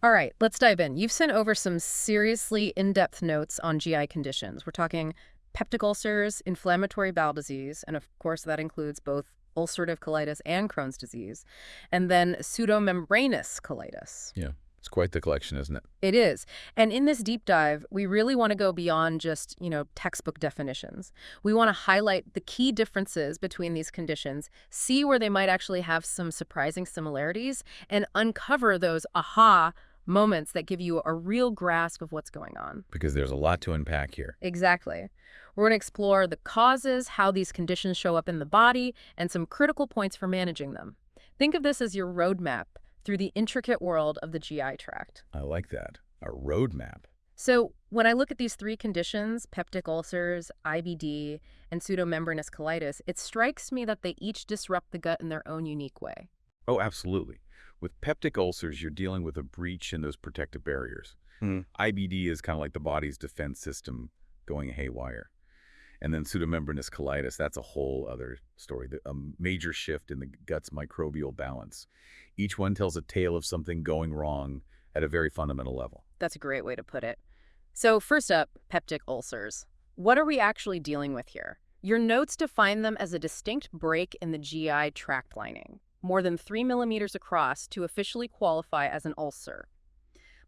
All right, let's dive in. You've sent over some seriously in-depth notes on GI conditions. We're talking peptic ulcers, inflammatory bowel disease, and of course that includes both ulcerative colitis and Crohn's disease, and then pseudomembranous colitis. Yeah, it's quite the collection, isn't it? It is. And in this deep dive, we really want to go beyond just, textbook definitions. We want to highlight the key differences between these conditions, see where they might actually have some surprising similarities, and uncover those aha moments that give you a real grasp of what's going on. Because there's a lot to unpack here. Exactly. We're going to explore the causes, how these conditions show up in the body, and some critical points for managing them. Think of this as your roadmap through the intricate world of the GI tract. I like that. A roadmap. So when I look at these three conditions, peptic ulcers, IBD, and pseudomembranous colitis, it strikes me that they each disrupt the gut in their own unique way. Oh, absolutely. With peptic ulcers, you're dealing with a breach in those protective barriers. IBD is kind of like the body's defense system going haywire. And then pseudomembranous colitis, that's a whole other story, a major shift in the gut's microbial balance. Each one tells a tale of something going wrong at a very fundamental level. That's a great way to put it. So first up, peptic ulcers. What are we actually dealing with here? Your notes define them as a distinct break in the GI tract lining, more than 3 millimeters across to officially qualify as an ulcer.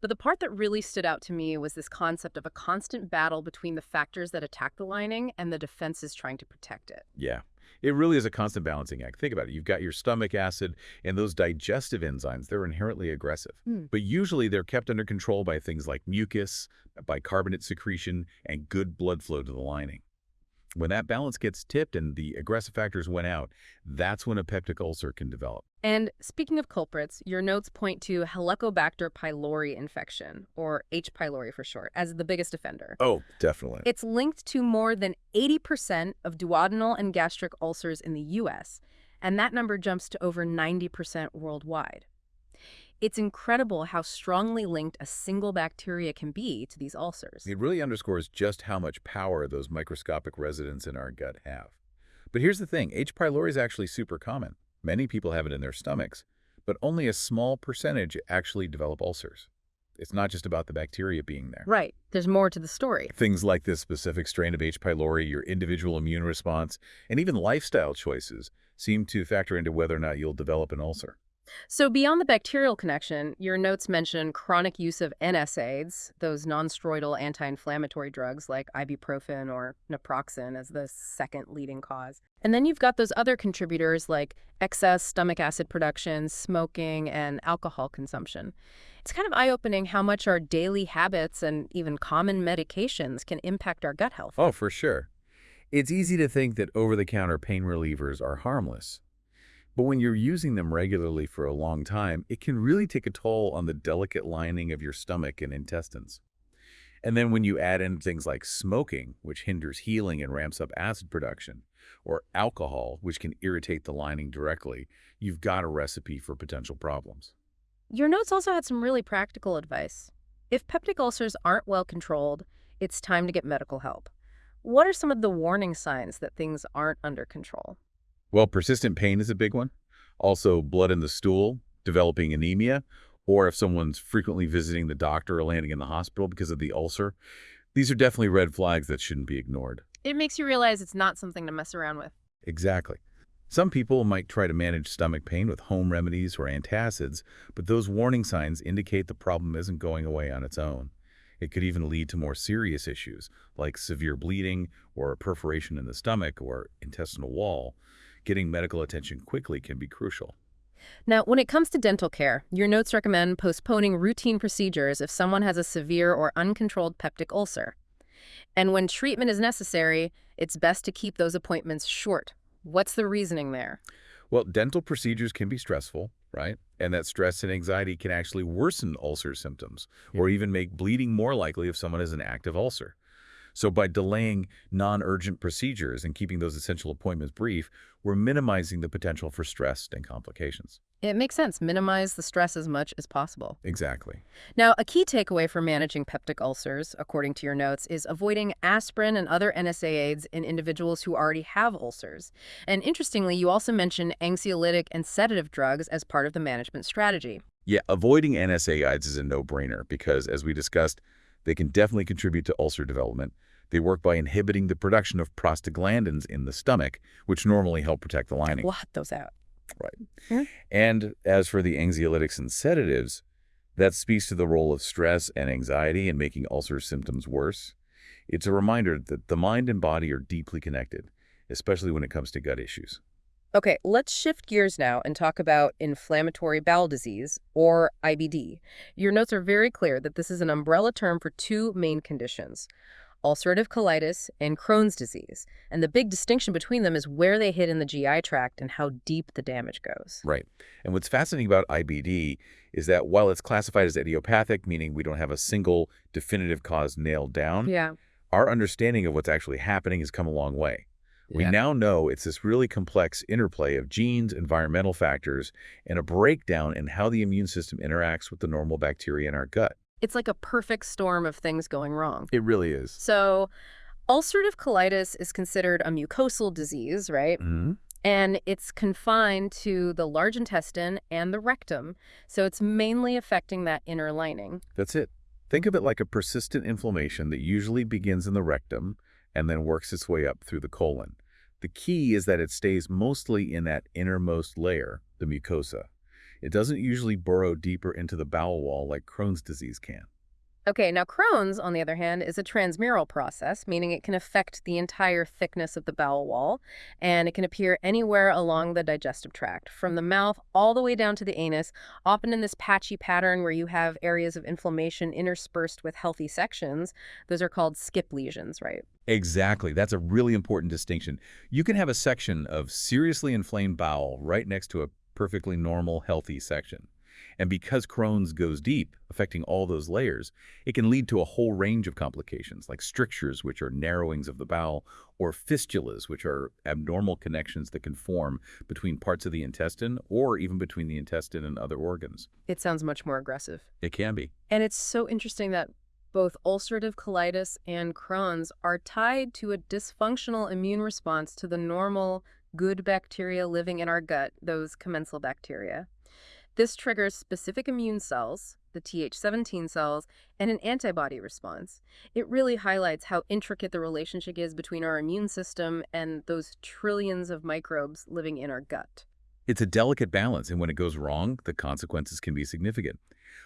But the part that really stood out to me was this concept of a constant battle between the factors that attack the lining and the defenses trying to protect it. Yeah, it really is a constant balancing act. Think about it. You've got your stomach acid and those digestive enzymes. They're inherently aggressive. But usually they're kept under control by things like mucus, bicarbonate secretion, and good blood flow to the lining. When that balance gets tipped and the aggressive factors went out, that's when a peptic ulcer can develop. And speaking of culprits, your notes point to Helicobacter pylori infection, or H. pylori for short, as the biggest offender. Oh, definitely. It's linked to more than 80% of duodenal and gastric ulcers in the U.S., and that number jumps to over 90% worldwide. It's incredible how strongly linked a single bacteria can be to these ulcers. It really underscores just how much power those microscopic residents in our gut have. But here's the thing, H. pylori is actually super common. Many people have it in their stomachs, but only a small percentage actually develop ulcers. It's not just about the bacteria being there. Right. There's more to the story. Things like this specific strain of H. pylori, your individual immune response, and even lifestyle choices seem to factor into whether or not you'll develop an ulcer. So beyond the bacterial connection, your notes mention chronic use of NSAIDs, those non-steroidal anti-inflammatory drugs like ibuprofen or naproxen as the second leading cause. And then you've got those other contributors like excess stomach acid production, smoking, and alcohol consumption. It's kind of eye-opening how much our daily habits and even common medications can impact our gut health. Oh, for sure. It's easy to think that over-the-counter pain relievers are harmless. But when you're using them regularly for a long time, it can really take a toll on the delicate lining of your stomach and intestines. And then when you add in things like smoking, which hinders healing and ramps up acid production, or alcohol, which can irritate the lining directly, you've got a recipe for potential problems. Your notes also had some really practical advice. If peptic ulcers aren't well controlled, it's time to get medical help. What are some of the warning signs that things aren't under control? Well, persistent pain is a big one. Also, blood in the stool, developing anemia, or if someone's frequently visiting the doctor or landing in the hospital because of the ulcer. These are definitely red flags that shouldn't be ignored. It makes you realize it's not something to mess around with. Exactly. Some people might try to manage stomach pain with home remedies or antacids, but those warning signs indicate the problem isn't going away on its own. It could even lead to more serious issues, like severe bleeding or a perforation in the stomach or intestinal wall. Getting medical attention quickly can be crucial. Now, when it comes to dental care, your notes recommend postponing routine procedures if someone has a severe or uncontrolled peptic ulcer. And when treatment is necessary, it's best to keep those appointments short. What's the reasoning there? Well, dental procedures can be stressful, right? And that stress and anxiety can actually worsen ulcer symptoms or even make bleeding more likely if someone has an active ulcer. So by delaying non-urgent procedures and keeping those essential appointments brief, we're minimizing the potential for stress and complications. It makes sense. Minimize the stress as much as possible. Exactly. Now, a key takeaway for managing peptic ulcers, according to your notes, is avoiding aspirin and other NSAIDs in individuals who already have ulcers. And interestingly, you also mention anxiolytic and sedative drugs as part of the management strategy. Yeah, avoiding NSAIDs is a no-brainer because, as we discussed, they can definitely contribute to ulcer development. They work by inhibiting the production of prostaglandins in the stomach, which normally help protect the lining. Blot those out. Right. Yeah. And as for the anxiolytics and sedatives, that speaks to the role of stress and anxiety in making ulcer symptoms worse. It's a reminder that the mind and body are deeply connected, especially when it comes to gut issues. Okay, let's shift gears now and talk about inflammatory bowel disease, or IBD. Your notes are very clear that this is an umbrella term for two main conditions: ulcerative colitis and Crohn's disease. And the big distinction between them is where they hit in the GI tract and how deep the damage goes. Right. And what's fascinating about IBD is that while it's classified as idiopathic, meaning we don't have a single definitive cause nailed down, Yeah. our understanding of what's actually happening has come a long way. We Yeah. now know it's this really complex interplay of genes, environmental factors, and a breakdown in how the immune system interacts with the normal bacteria in our gut. It's like a perfect storm of things going wrong. It really is. So, ulcerative colitis is considered a mucosal disease, right? Hmm. And it's confined to the large intestine and the rectum. So it's mainly affecting that inner lining. That's it. Think of it like a persistent inflammation that usually begins in the rectum and then works its way up through the colon. The key is that it stays mostly in that innermost layer, the mucosa. It doesn't usually burrow deeper into the bowel wall like Crohn's disease can. Okay, now Crohn's, on the other hand, is a transmural process, meaning it can affect the entire thickness of the bowel wall, and it can appear anywhere along the digestive tract, from the mouth all the way down to the anus, often in this patchy pattern where you have areas of inflammation interspersed with healthy sections. Those are called skip lesions, right? Exactly. That's a really important distinction. You can have a section of seriously inflamed bowel right next to a perfectly normal, healthy section. And because Crohn's goes deep, affecting all those layers, it can lead to a whole range of complications, like strictures, which are narrowings of the bowel, or fistulas, which are abnormal connections that can form between parts of the intestine or even between the intestine and other organs. It sounds much more aggressive. It can be. And it's so interesting that both ulcerative colitis and Crohn's are tied to a dysfunctional immune response to the normal, good bacteria living in our gut, those commensal bacteria. This triggers specific immune cells, the Th17 cells, and an antibody response. It really highlights how intricate the relationship is between our immune system and those trillions of microbes living in our gut. It's a delicate balance, and when it goes wrong, the consequences can be significant.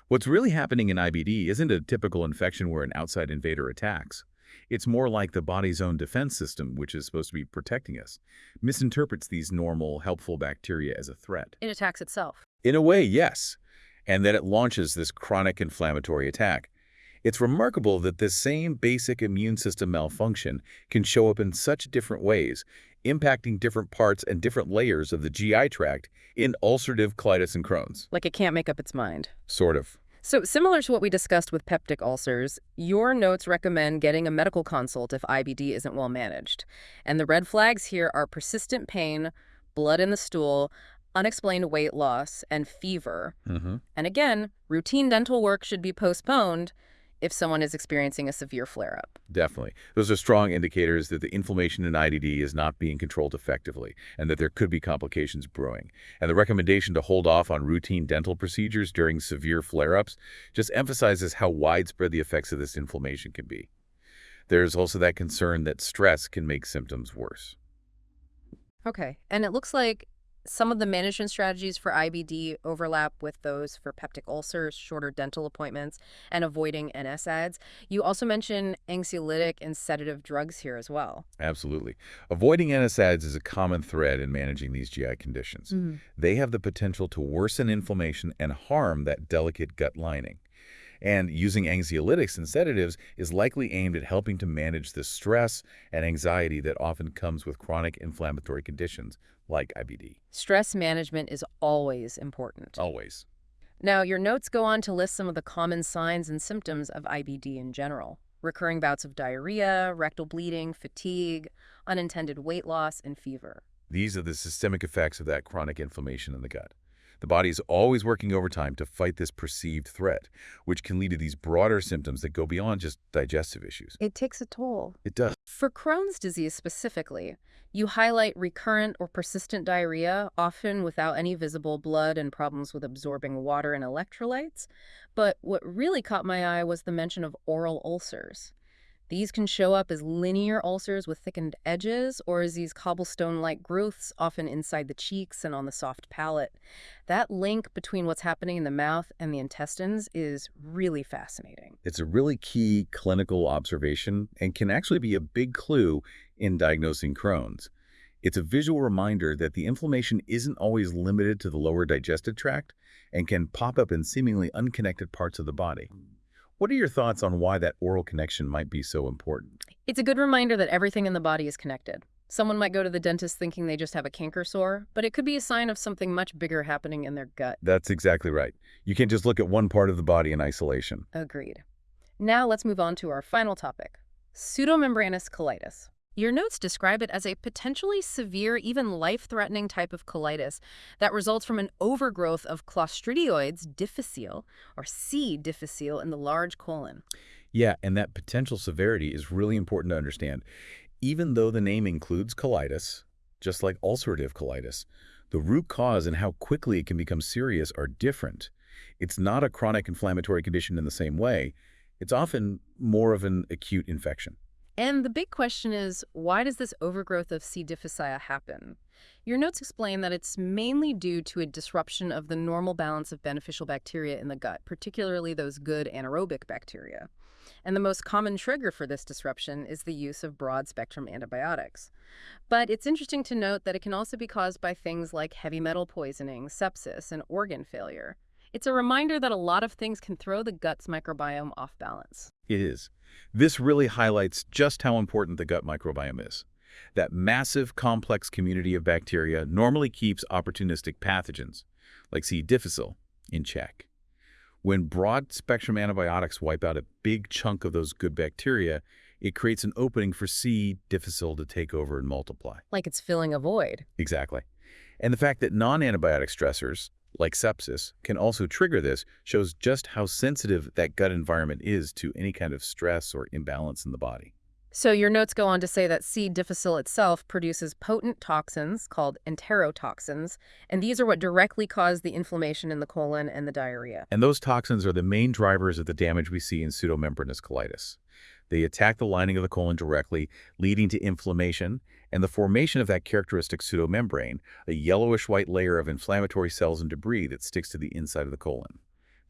What's really happening in IBD isn't a typical infection where an outside invader attacks. It's more like the body's own defense system, which is supposed to be protecting us, misinterprets these normal, helpful bacteria as a threat. It attacks itself. In a way, yes, and then it launches this chronic inflammatory attack. It's remarkable that this same basic immune system malfunction can show up in such different ways, impacting different parts and different layers of the GI tract in ulcerative colitis and Crohn's. Like it can't make up its mind. Sort of. So similar to what we discussed with peptic ulcers, your notes recommend getting a medical consult if IBD isn't well managed. And the red flags here are persistent pain, blood in the stool, unexplained weight loss, and fever. Mm-hmm. And again, routine dental work should be postponed if someone is experiencing a severe flare-up. Definitely. Those are strong indicators that the inflammation in IBD is not being controlled effectively and that there could be complications brewing. And the recommendation to hold off on routine dental procedures during severe flare-ups just emphasizes how widespread the effects of this inflammation can be. There's also that concern that stress can make symptoms worse. Okay, and it looks like some of the management strategies for IBD overlap with those for peptic ulcers, shorter dental appointments, and avoiding NSAIDs. You also mention anxiolytic and sedative drugs here as well. Absolutely. Avoiding NSAIDs is a common thread in managing these GI conditions. Mm. They have the potential to worsen inflammation and harm that delicate gut lining. And using anxiolytics and sedatives is likely aimed at helping to manage the stress and anxiety that often comes with chronic inflammatory conditions like IBD. Stress management is always important. Always. Now, your notes go on to list some of the common signs and symptoms of IBD in general: recurring bouts of diarrhea, rectal bleeding, fatigue, unintended weight loss, and fever. These are the systemic effects of that chronic inflammation in the gut. The body is always working overtime to fight this perceived threat, which can lead to these broader symptoms that go beyond just digestive issues. It takes a toll. It does. For Crohn's disease specifically, you highlight recurrent or persistent diarrhea, often without any visible blood and problems with absorbing water and electrolytes. But what really caught my eye was the mention of oral ulcers. These can show up as linear ulcers with thickened edges or as these cobblestone-like growths, often inside the cheeks and on the soft palate. That link between what's happening in the mouth and the intestines is really fascinating. It's a really key clinical observation and can actually be a big clue in diagnosing Crohn's. It's a visual reminder that the inflammation isn't always limited to the lower digestive tract and can pop up in seemingly unconnected parts of the body. What are your thoughts on why that oral connection might be so important? It's a good reminder that everything in the body is connected. Someone might go to the dentist thinking they just have a canker sore, but it could be a sign of something much bigger happening in their gut. That's exactly right. You can't just look at one part of the body in isolation. Agreed. Now let's move on to our final topic, pseudomembranous colitis. Your notes describe it as a potentially severe, even life-threatening type of colitis that results from an overgrowth of Clostridioides difficile, or C. difficile, in the large colon. Yeah, and that potential severity is really important to understand. Even though the name includes colitis, just like ulcerative colitis, the root cause and how quickly it can become serious are different. It's not a chronic inflammatory condition in the same way. It's often more of an acute infection. And the big question is, why does this overgrowth of C. difficile happen? Your notes explain that it's mainly due to a disruption of the normal balance of beneficial bacteria in the gut, particularly those good anaerobic bacteria. And the most common trigger for this disruption is the use of broad-spectrum antibiotics. But it's interesting to note that it can also be caused by things like heavy metal poisoning, sepsis, and organ failure. It's a reminder that a lot of things can throw the gut's microbiome off balance. It is. This really highlights just how important the gut microbiome is. That massive, complex community of bacteria normally keeps opportunistic pathogens, like C. difficile, in check. When broad-spectrum antibiotics wipe out a big chunk of those good bacteria, it creates an opening for C. difficile to take over and multiply. Like it's filling a void. Exactly. And the fact that non-antibiotic stressors, like sepsis, can also trigger this shows just how sensitive that gut environment is to any kind of stress or imbalance in the body. So your notes go on to say that C. difficile itself produces potent toxins called enterotoxins, and these are what directly cause the inflammation in the colon and the diarrhea. And those toxins are the main drivers of the damage we see in pseudomembranous colitis. They attack the lining of the colon directly, leading to inflammation and the formation of that characteristic pseudomembrane, a yellowish-white layer of inflammatory cells and debris that sticks to the inside of the colon.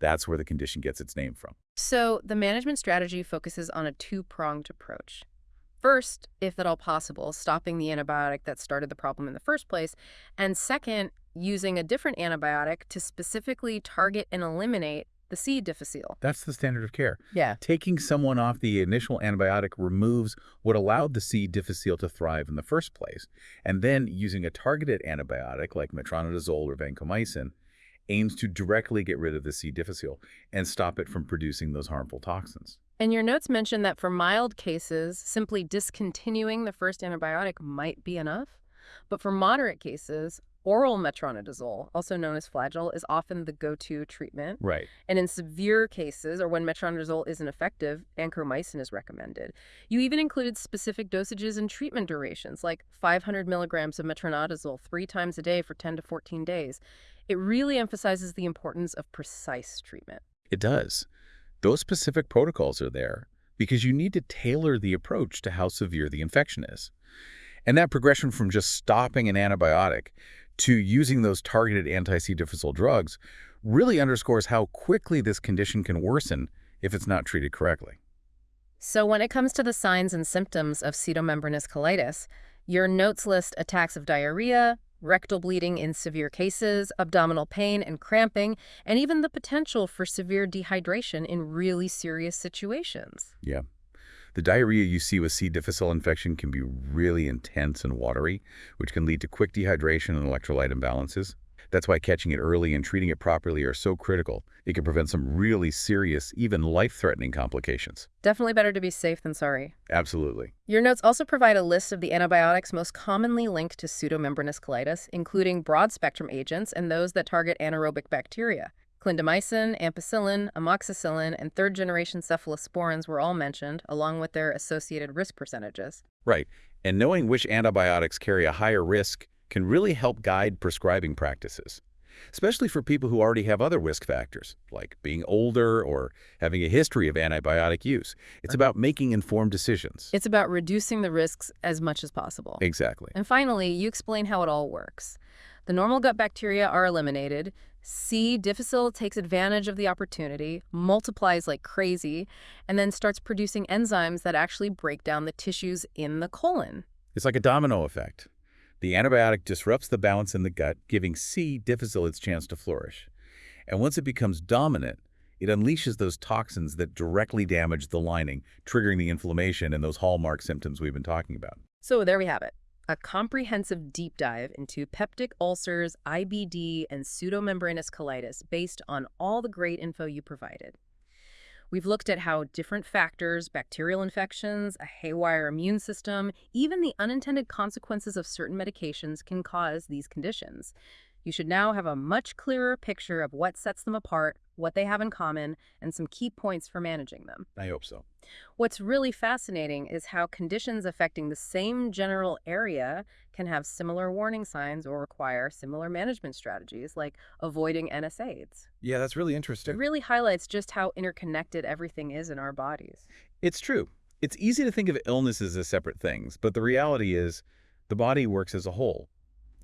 That's where the condition gets its name from. So the management strategy focuses on a two-pronged approach. First, if at all possible, stopping the antibiotic that started the problem in the first place, and second, using a different antibiotic to specifically target and eliminate the C. difficile. That's the standard of care. Yeah. Taking someone off the initial antibiotic removes what allowed the C. difficile to thrive in the first place, and then using a targeted antibiotic like metronidazole or vancomycin aims to directly get rid of the C. difficile and stop it from producing those harmful toxins. And your notes mention that for mild cases, simply discontinuing the first antibiotic might be enough. But for moderate cases, oral metronidazole, also known as Flagyl, is often the go-to treatment. Right. And in severe cases, or when metronidazole isn't effective, vancomycin is recommended. You even included specific dosages and treatment durations, like 500 milligrams of metronidazole 3 times a day for 10 to 14 days. It really emphasizes the importance of precise treatment. It does. Those specific protocols are there because you need to tailor the approach to how severe the infection is. And that progression from just stopping an antibiotic to using those targeted anti-C. difficile drugs really underscores how quickly this condition can worsen if it's not treated correctly. So when it comes to the signs and symptoms of pseudomembranous colitis, your notes list attacks of diarrhea, rectal bleeding in severe cases, abdominal pain and cramping, and even the potential for severe dehydration in really serious situations. Yeah. The diarrhea you see with C. difficile infection can be really intense and watery, which can lead to quick dehydration and electrolyte imbalances. That's why catching it early and treating it properly are so critical. It can prevent some really serious, even life-threatening complications. Definitely better to be safe than sorry. Absolutely. Your notes also provide a list of the antibiotics most commonly linked to pseudomembranous colitis, including broad-spectrum agents and those that target anaerobic bacteria. Clindamycin, ampicillin, amoxicillin, and third-generation cephalosporins were all mentioned, along with their associated risk percentages. Right. And knowing which antibiotics carry a higher risk can really help guide prescribing practices, especially for people who already have other risk factors, like being older or having a history of antibiotic use. It's about making informed decisions. It's about reducing the risks as much as possible. Exactly. And finally, you explain how it all works. The normal gut bacteria are eliminated. C. difficile takes advantage of the opportunity, multiplies like crazy, and then starts producing enzymes that actually break down the tissues in the colon. It's like a domino effect. The antibiotic disrupts the balance in the gut, giving C. difficile its chance to flourish. And once it becomes dominant, it unleashes those toxins that directly damage the lining, triggering the inflammation and those hallmark symptoms we've been talking about. So there we have it. A comprehensive deep dive into peptic ulcers, IBD, and pseudomembranous colitis based on all the great info you provided. We've looked at how different factors, bacterial infections, a haywire immune system, even the unintended consequences of certain medications can cause these conditions. You should now have a much clearer picture of what sets them apart, what they have in common, and some key points for managing them. I hope so. What's really fascinating is how conditions affecting the same general area can have similar warning signs or require similar management strategies, like avoiding NSAIDs. Yeah, that's really It interesting. really highlights just how interconnected everything is in our bodies. It's true. It's easy to think of illnesses as separate things, but the reality is the body works as a whole.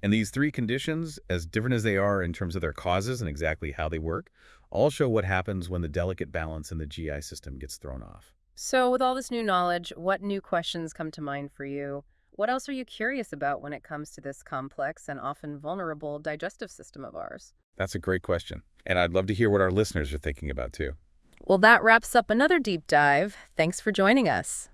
And these three conditions, as different as they are in terms of their causes and exactly how they work, all show what happens when the delicate balance in the GI system gets thrown off. So with all this new knowledge, what new questions come to mind for you? What else are you curious about when it comes to this complex and often vulnerable digestive system of ours? That's a great question. And I'd love to hear what our listeners are thinking about too. Well, that wraps up another deep dive. Thanks for joining us.